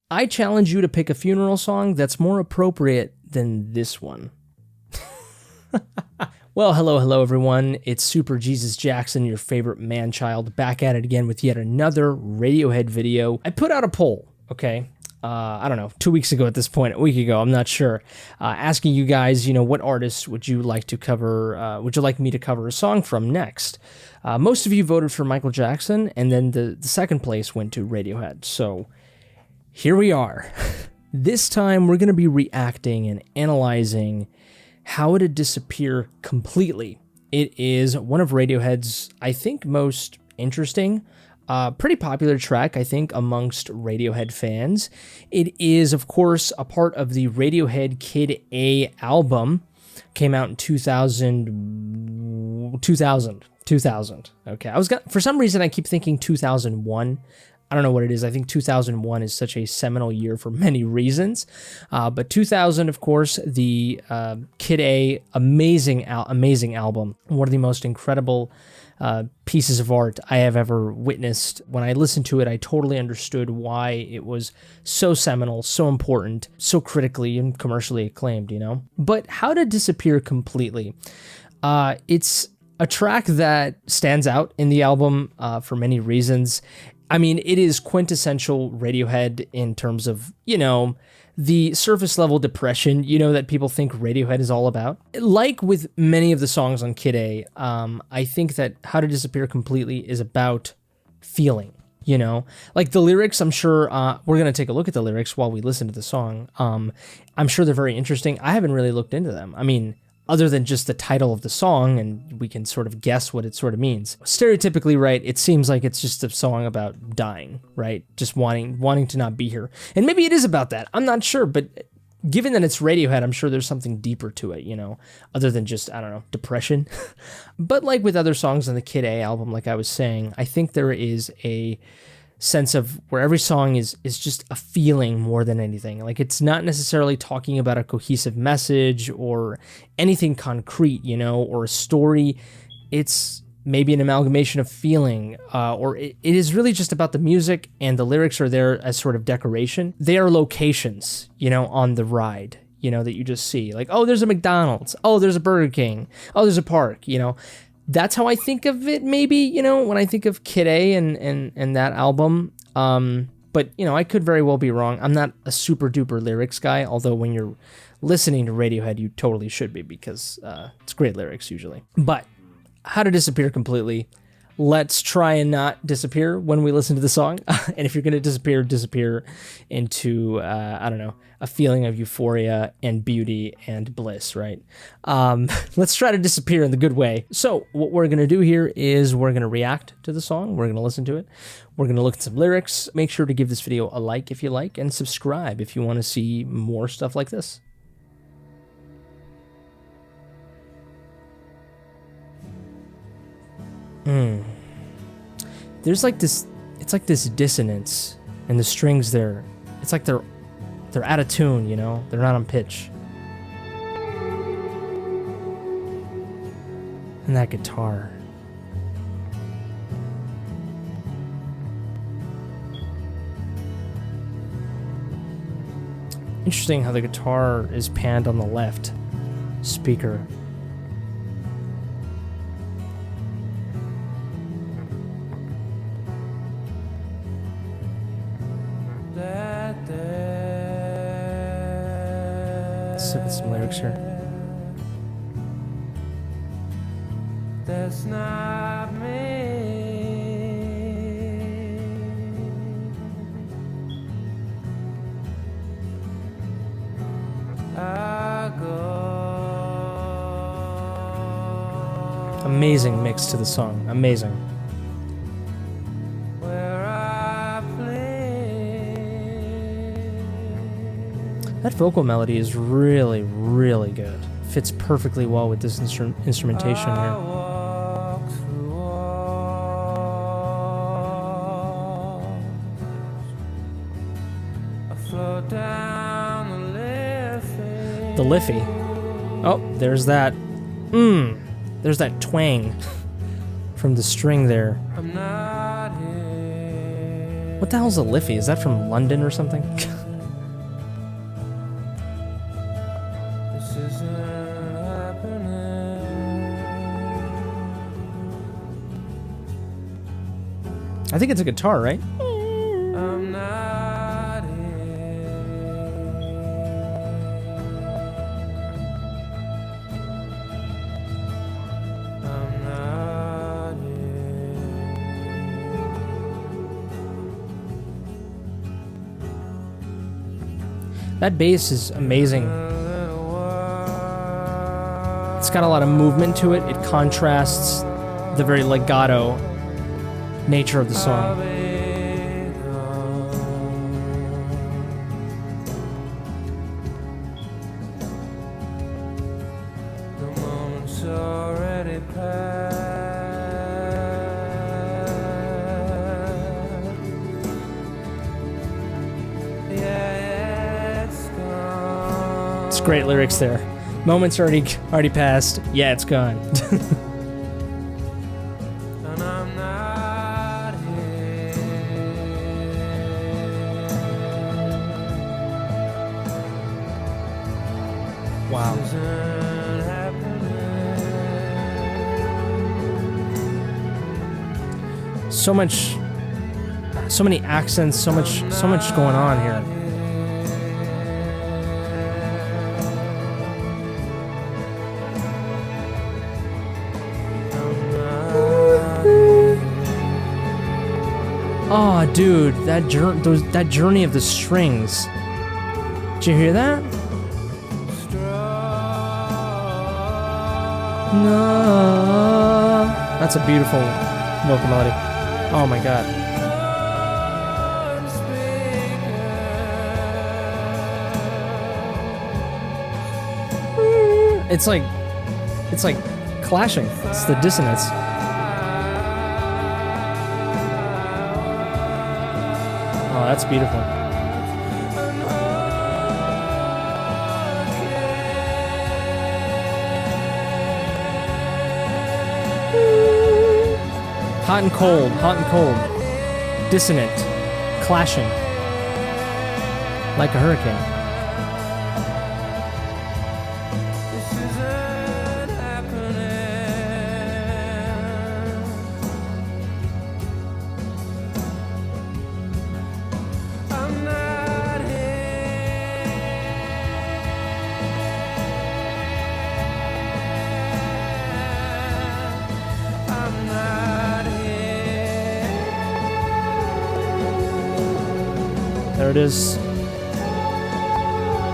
I challenge you to pick a funeral song that's more appropriate than this one. Well, hello everyone. It's Super Jesus Jackson, your favorite man-child, back at it again with yet another Radiohead video. I put out a poll, okay? I don't know, 2 weeks ago at this point, a week ago, I'm not sure, asking you guys, what artists would you like to cover, would you like me to cover a song from next? Most of you voted for Michael Jackson, and then the second place went to Radiohead, so here we are. This time, we're going to be reacting and analyzing How to Disappear Completely. It is one of Radiohead's, I think, most interesting, pretty popular track, I think, amongst Radiohead fans. It is, of course, a part of the Radiohead Kid A album. Came out in 2000. Okay, for some reason, I keep thinking 2001. I don't know what it is. I think 2001 is such a seminal year for many reasons. But 2000, of course, the Kid A, amazing album. One of the most incredible pieces of art I have ever witnessed. When I listened to it, I totally understood why it was so seminal, so important, so critically and commercially acclaimed, But How to Disappear Completely. It's a track that stands out in the album for many reasons. I mean, it is quintessential Radiohead in terms of, the surface level depression, that people think Radiohead is all about. Like with many of the songs on Kid A, I think that How to Disappear Completely is about feeling, Like the lyrics, I'm sure, we're going to take a look at the lyrics while we listen to the song. I'm sure they're very interesting. I haven't really looked into them. I mean, other than just the title of the song, and we can sort of guess what it sort of means. Stereotypically, right, it seems like it's just a song about dying, right? Just wanting to not be here. And maybe it is about that. I'm not sure, but given that it's Radiohead, I'm sure there's something deeper to it, other than just, I don't know, depression. But like with other songs on the Kid A album, like I was saying, I think there is a sense of where every song is just a feeling more than anything. Like it's not necessarily talking about a cohesive message or anything concrete, or a story. It's maybe an amalgamation of feeling, or it is really just about the music, and the lyrics are there as sort of decoration. They are locations, on the ride, that you just see. Like, oh, there's a McDonald's. Oh, there's a Burger King. Oh, there's a park, That's how I think of it, maybe, when I think of Kid A and that album. But, I could very well be wrong. I'm not a super duper lyrics guy, although when you're listening to Radiohead, you totally should be, because it's great lyrics usually. But How to Disappear Completely. Let's try and not disappear when we listen to the song. And if you're going to disappear into, I don't know, a feeling of euphoria and beauty and bliss, right? Let's try to disappear in the good way. So what we're going to do here is we're going to react to the song. We're going to listen to it. We're going to look at some lyrics. Make sure to give this video a like if you like, and subscribe if you want to see more stuff like this. There's like this, it's like this dissonance in the strings there. It's like they're out of tune, They're not on pitch. And that guitar. Interesting how the guitar is panned on the left speaker. Let's look at some lyrics here. That's not me. I go. Amazing mix to the song. Amazing. That vocal melody is really, really good. Fits perfectly well with this instrumentation here. The Liffey. Oh, there's that. There's that twang from the string there. What the hell's a Liffey? Is that from London or something? I think it's a guitar, right? I'm not here. I'm not here. That bass is amazing. It's got a lot of movement to it. It contrasts the very legato nature of the song. The moment's already passed. Yeah, it's gone. It's great lyrics there. Moment's already passed. Yeah, it's gone. And I'm not here. Wow. Isn't happening. So many accents, so much going on here. Oh, dude, that journey of the strings. Did you hear that? No. That's a beautiful vocal melody. Oh my god. It's like clashing. It's the dissonance. Oh, that's beautiful. Hot and cold, dissonant, clashing, like a hurricane. This isn't happening. I'm not here. I'm not here. There it is.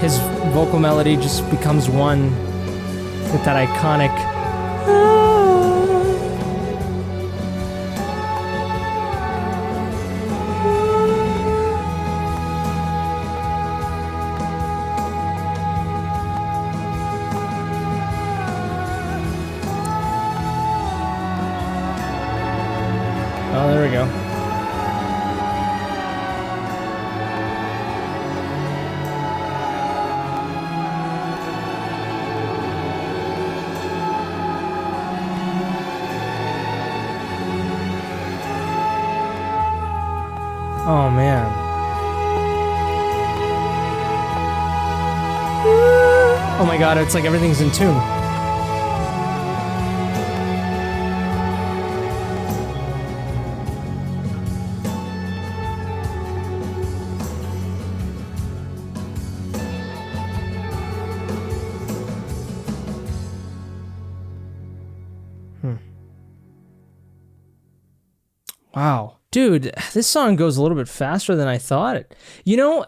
His vocal melody just becomes one with that iconic. Oh, there we go. Oh man. Oh my god, it's like everything's in tune. Wow. Dude, this song goes a little bit faster than I thought it. You know,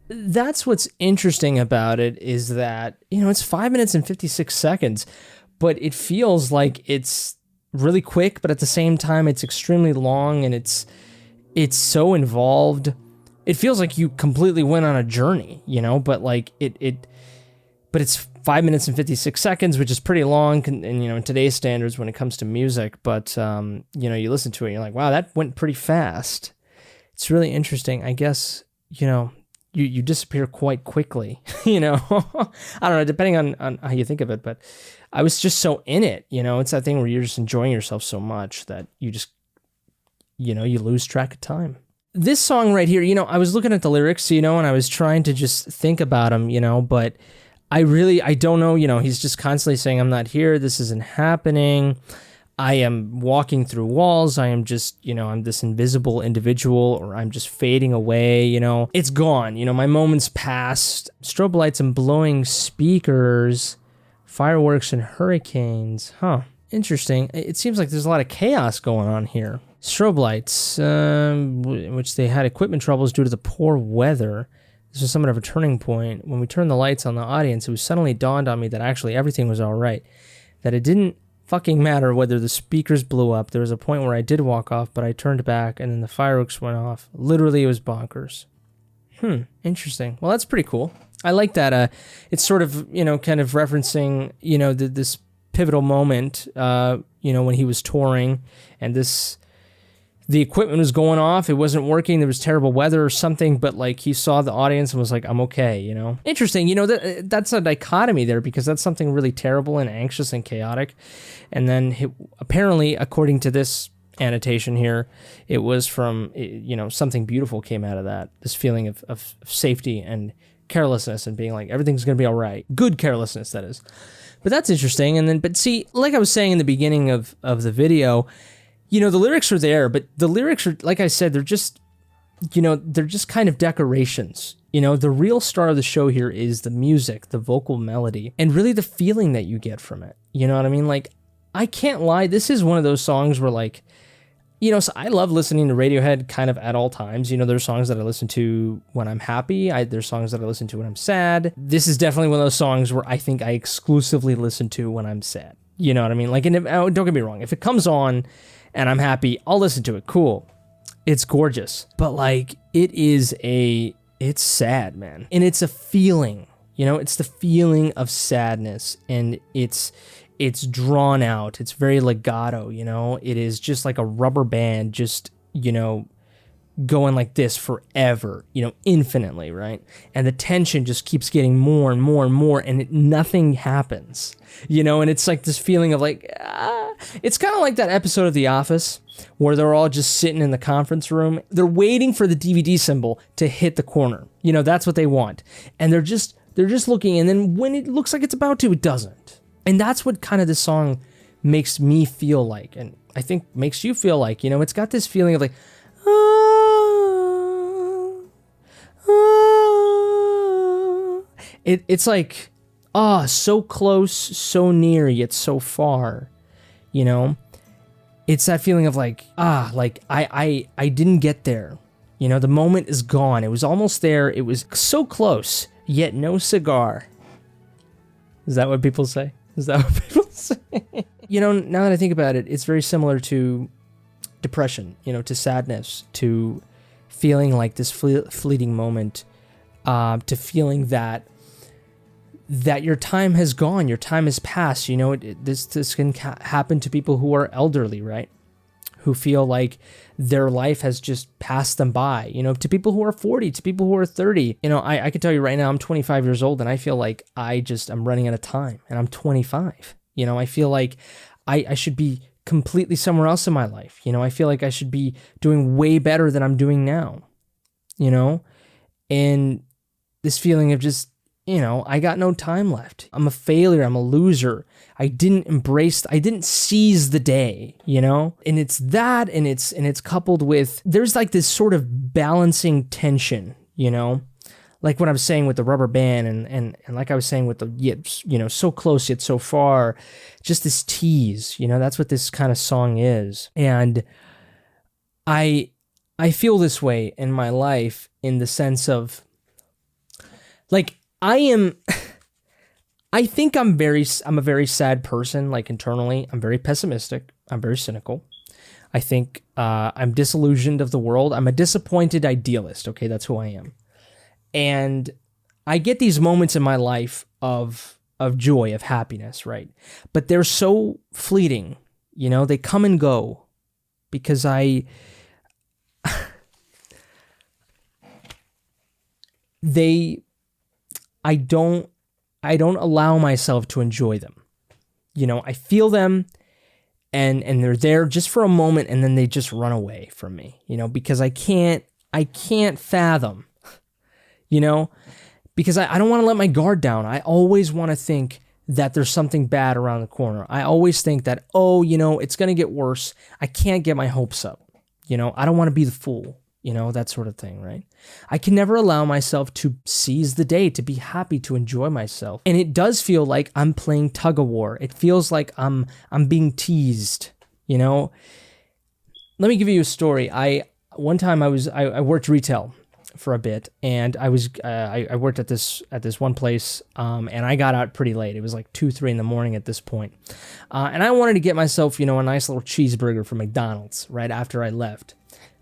that's what's interesting about it is that, you know, it's 5 minutes and 56 seconds, but it feels like it's really quick, but at the same time, it's extremely long and it's so involved. It feels like you completely went on a journey, you know, but like but it's 5 minutes and 56 seconds, which is pretty long, and you know, in today's standards when it comes to music. But you know, you listen to it, and you're like, wow, that went pretty fast. It's really interesting. I guess, you know, you disappear quite quickly. You know, I don't know, depending on how you think of it. But I was just so in it. You know, it's that thing where you're just enjoying yourself so much that you just, you know, you lose track of time. This song right here, you know, I was looking at the lyrics, you know, and I was trying to just think about them, you know, but I don't know, you know, he's just constantly saying, I'm not here, this isn't happening. I am walking through walls. I am just, I'm this invisible individual, or I'm just fading away, It's gone. My moment's past. Strobe lights and blowing speakers, fireworks and hurricanes. Huh. Interesting. It seems like there's a lot of chaos going on here. Strobe lights, in which they had equipment troubles due to the poor weather. This was somewhat of a turning point. When we turned the lights on the audience, it was suddenly dawned on me that actually everything was all right. That it didn't fucking matter whether the speakers blew up. There was a point where I did walk off, but I turned back and then the fireworks went off. Literally, it was bonkers. Interesting. Well, that's pretty cool. I like that. It's sort of, kind of referencing, this pivotal moment, when he was touring and the equipment was going off. It wasn't working. There was terrible weather or something, but like he saw the audience and was like, I'm okay, Interesting. That's a dichotomy there, because that's something really terrible and anxious and chaotic. And then apparently, according to this annotation here, it was from, something beautiful came out of that. This feeling of safety and carelessness and being like, everything's going to be all right. Good carelessness, that is. But that's interesting. And then, but see, like I was saying in the beginning of the video, the lyrics are there, but the lyrics are, like I said, they're just kind of decorations. The real star of the show here is the music, the vocal melody, and really the feeling that you get from it. You know what I mean? Like, I can't lie. This is one of those songs where, like, so I love listening to Radiohead kind of at all times. There's songs that I listen to when I'm happy. There's songs that I listen to when I'm sad. This is definitely one of those songs where I think I exclusively listen to when I'm sad. You know what I mean? Like, don't get me wrong. If it comes on and I'm happy, I'll listen to it. Cool. It's gorgeous. But like, it's sad, man. And it's a feeling, it's the feeling of sadness, and it's drawn out. It's very legato, it is just like a rubber band, just, going like this forever, infinitely, right? And the tension just keeps getting more and more and more, and nothing happens, and it's like this feeling of like, it's kind of like that episode of The Office where they're all just sitting in the conference room. They're waiting for the DVD symbol to hit the corner. That's what they want. And they're just looking, and then when it looks like it's about to, it doesn't. And that's what kind of this song makes me feel like, and I think makes you feel like, it's got this feeling of like, it's like, so close, so near, yet so far, It's that feeling of like, like I didn't get there. The moment is gone. It was almost there. It was so close, yet no cigar. Is that what people say? Is that what people say? Now that I think about it, it's very similar to depression, to sadness, to feeling like this fleeting moment, to feeling that your time has gone, your time has passed. This can happen to people who are elderly, right? Who feel like their life has just passed them by, to people who are 40, to people who are 30. I can tell you right now, I'm 25 years old, and I feel like I'm running out of time, and I'm 25. I feel like I should be completely somewhere else in my life. I feel like I should be doing way better than I'm doing now, and this feeling of just, I got no time left. I'm a failure. I'm a loser. I didn't seize the day, and it's that, and it's coupled with, there's like this sort of balancing tension, like what I was saying with the rubber band, and like I was saying with the, yet, so close yet so far, just this tease, that's what this kind of song is. And I feel this way in my life, in the sense of, like, I think I'm a very sad person, like internally. I'm very pessimistic. I'm very cynical. I think I'm disillusioned of the world. I'm a disappointed idealist. Okay, that's who I am. And I get these moments in my life of joy, of happiness, right? But they're so fleeting, they come and go, because I don't allow myself to enjoy them. I feel them, and they're there just for a moment, and then they just run away from me, because I can't fathom, because I don't want to let my guard down. I always want to think that there's something bad around the corner. I always think that, oh, it's going to get worse. I can't get my hopes up. I don't want to be the fool, that sort of thing, right? I can never allow myself to seize the day, to be happy, to enjoy myself. And it does feel like I'm playing tug of war. It feels like I'm being teased, Let me give you a story. One time I worked retail for a bit, and I worked at this one place, and I got out pretty late. It was like 2-3 in the morning at this point, and I wanted to get myself a nice little cheeseburger from McDonald's right after I left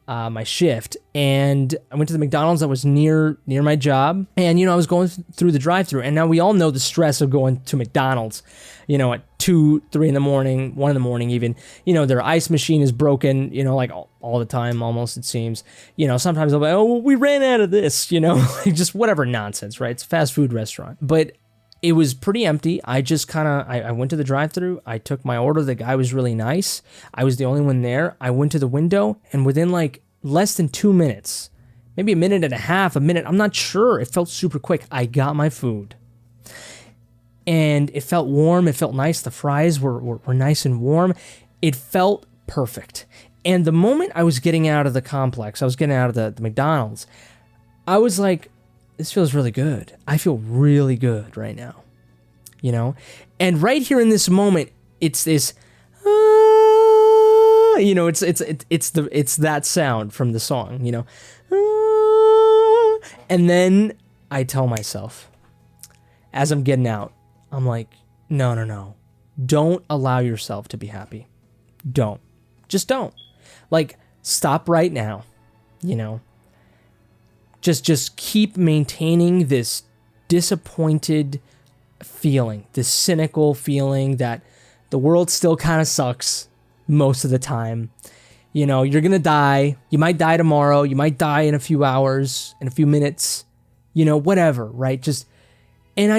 my shift. And I went to the McDonald's that was near my job, and I was going through the drive-thru, and now we all know the stress of going to McDonald's at 2-3 in the morning, 1 in the morning even. Their ice machine is broken, like all the time almost, it seems. Sometimes they'll be, oh, well, we ran out of this, like just whatever nonsense, right? It's a fast food restaurant. But it was pretty empty. I just I went to the drive-thru. I took my order. The guy was really nice. I was the only one there. I went to the window, and within like less than 2 minutes, maybe a minute and a half, a minute, I'm not sure. It felt super quick. I got my food. And it felt warm. It felt nice. The fries were nice and warm. It felt perfect. And the moment I was getting out of the complex, I was getting out of the McDonald's, I was like, this feels really good. I feel really good right now. And right here in this moment, it's this, it's that sound from the song, And then I tell myself, as I'm getting out, I'm like, no. Don't allow yourself to be happy. Don't. Just don't. Like, stop right now. Just keep maintaining this disappointed feeling, this cynical feeling that the world still kind of sucks most of the time. You're going to die. You might die tomorrow. You might die in a few hours, in a few minutes, whatever, right? And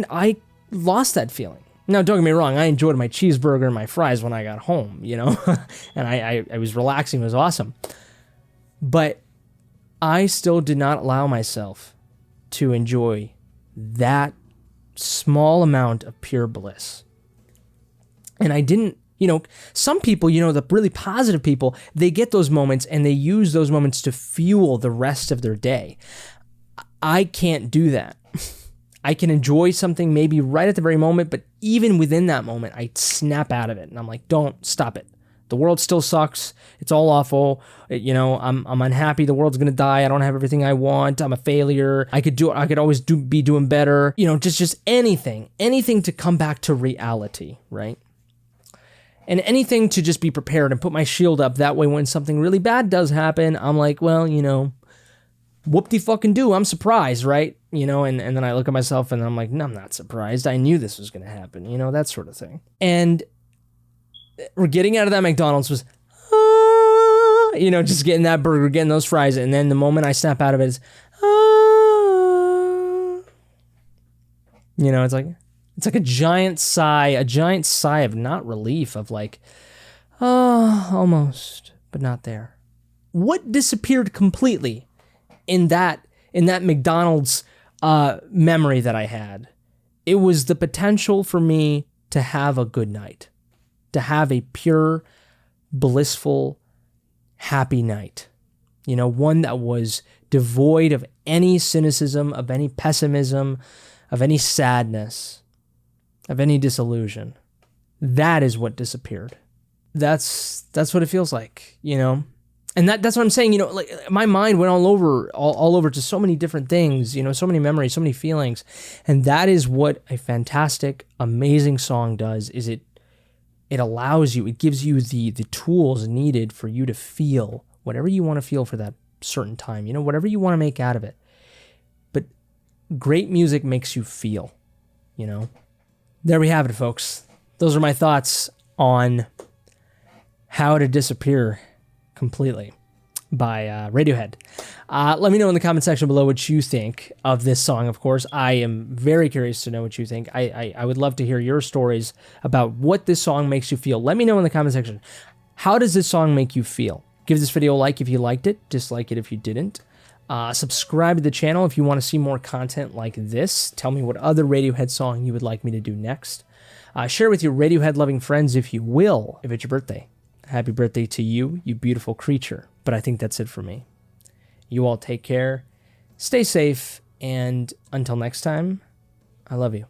I lost that feeling. Now, don't get me wrong. I enjoyed my cheeseburger and my fries when I got home, and I was relaxing. It was awesome. But I still did not allow myself to enjoy that small amount of pure bliss. And I didn't, some people, the really positive people, they get those moments and they use those moments to fuel the rest of their day. I can't do that. I can enjoy something maybe right at the very moment, but even within that moment, I snap out of it. And I'm like, don't stop it. The world still sucks. It's all awful. I'm unhappy. The world's going to die. I don't have everything I want. I'm a failure. I could always be doing better. Just anything to come back to reality, right? And anything to just be prepared and put my shield up. That way, when something really bad does happen, I'm like, well, whoop-de-fucking-do, I'm surprised, right? And then I look at myself and I'm like, no, I'm not surprised. I knew this was going to happen, that sort of thing. And we're getting out of that McDonald's was, just getting that burger, getting those fries. And then the moment I snap out of it, it's like a giant sigh of not relief, of like, almost, but not there. What disappeared completely in that McDonald's memory that I had? It was the potential for me to have a good night, to have a pure, blissful, happy night. One that was devoid of any cynicism, of any pessimism, of any sadness, of any disillusion. That is what disappeared. That's what it feels like, And that's what I'm saying, like my mind went all over to so many different things, so many memories, so many feelings. And that is what a fantastic, amazing song does, is it allows you, it gives you the tools needed for you to feel whatever you want to feel for that certain time, whatever you want to make out of it. But great music makes you feel, There we have it, folks. Those are my thoughts on How to Disappear Completely by Radiohead. Let me know in the comment section below what you think of this song, of course. I am very curious to know what you think. I would love to hear your stories about what this song makes you feel. Let me know in the comment section. How does this song make you feel? Give this video a like if you liked it. Dislike it if you didn't. Subscribe to the channel if you want to see more content like this. Tell me what other Radiohead song you would like me to do next. Share with your Radiohead-loving friends if you will, if it's your birthday. Happy birthday to you, you beautiful creature. But I think that's it for me. You all take care, stay safe, and until next time, I love you.